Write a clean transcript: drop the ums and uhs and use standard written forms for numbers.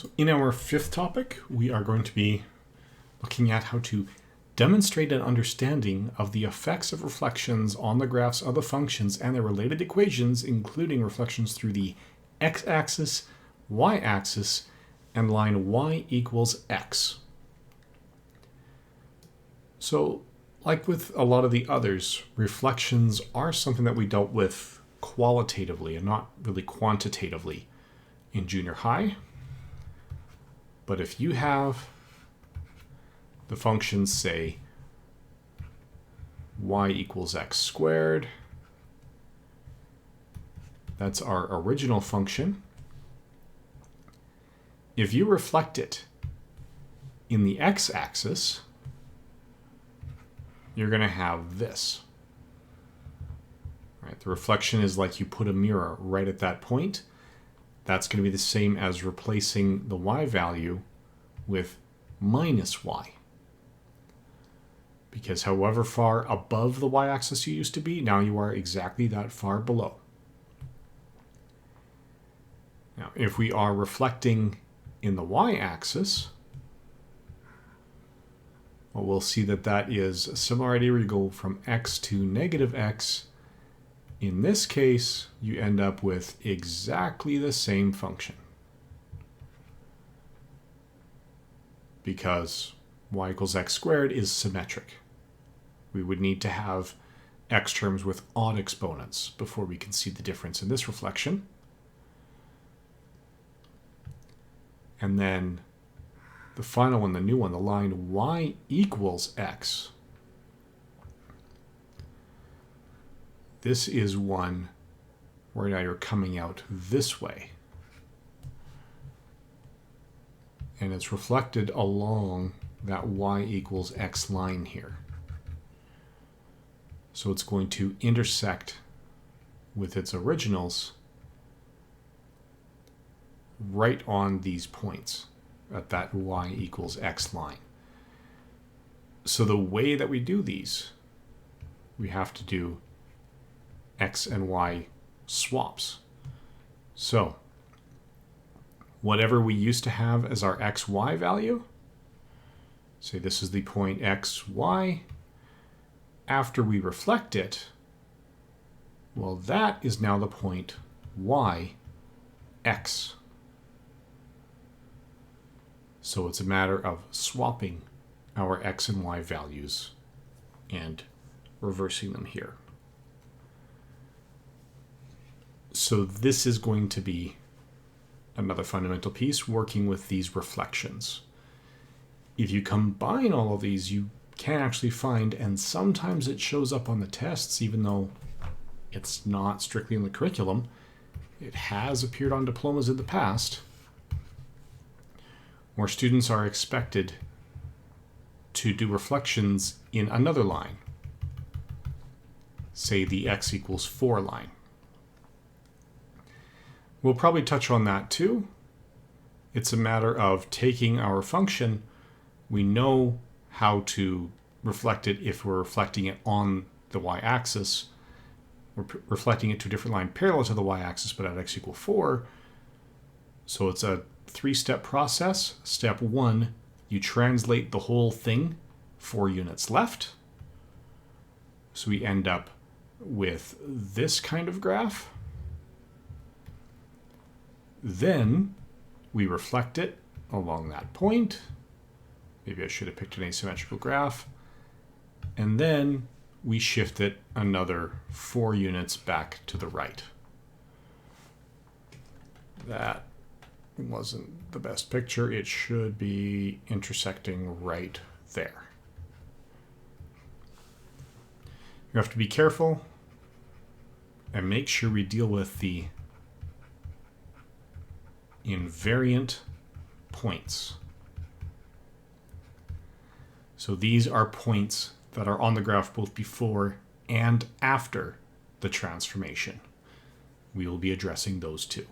So in our fifth topic, we are going to be looking at how to demonstrate an understanding of the effects of reflections on the graphs of the functions and their related equations, including reflections through the x-axis, y-axis, and line y equals x. So, like with a lot of the others, reflections are something that we dealt with qualitatively and not really quantitatively in junior high. But if you have the functions, say, y equals x squared, that's our original function. If you reflect it in the x-axis, you're going to have this. Right? The reflection is like you put a mirror right at that point. That's going to be the same as replacing the y value with minus y. Because however far above the y-axis you used to be, now you are exactly that far below. Now, if we are reflecting in the y-axis, well, we'll see that that is a similar idea where you go from x to negative x. In this case, you end up with exactly the same function. Because y equals x squared is symmetric. We would need to have x terms with odd exponents before we can see the difference in this reflection. And then the final one, the new one, the line y equals x. This is one where now you're coming out this way. And it's reflected along that y equals x line here. So it's going to intersect with its originals right on these points at that y equals x line. So the way that we do these, we have to do x and y swaps. So whatever we used to have as our xy value, say this is the point xy, after we reflect it, well, that is now the point y x. So it's a matter of swapping our x and y values and reversing them here. So this is going to be another fundamental piece, working with these reflections. If you combine all of these, you can actually find, and sometimes it shows up on the tests, even though it's not strictly in the curriculum, it has appeared on diplomas in the past, where students are expected to do reflections in another line, say the x equals 4 line. We'll probably touch on that too. It's a matter of taking our function. We know how to reflect it if we're reflecting it on the y-axis. We're reflecting it to a different line parallel to the y-axis, but at x equals 4. So it's a 3-step process. Step 1, you translate the whole thing 4 units left. So we end up with this kind of graph. Then we reflect it along that point. Maybe I should have picked an asymmetrical graph. And then we shift it another 4 units back to the right. That wasn't the best picture. It should be intersecting right there. You have to be careful and make sure we deal with the invariant points. So these are points that are on the graph both before and after the transformation. We will be addressing those two.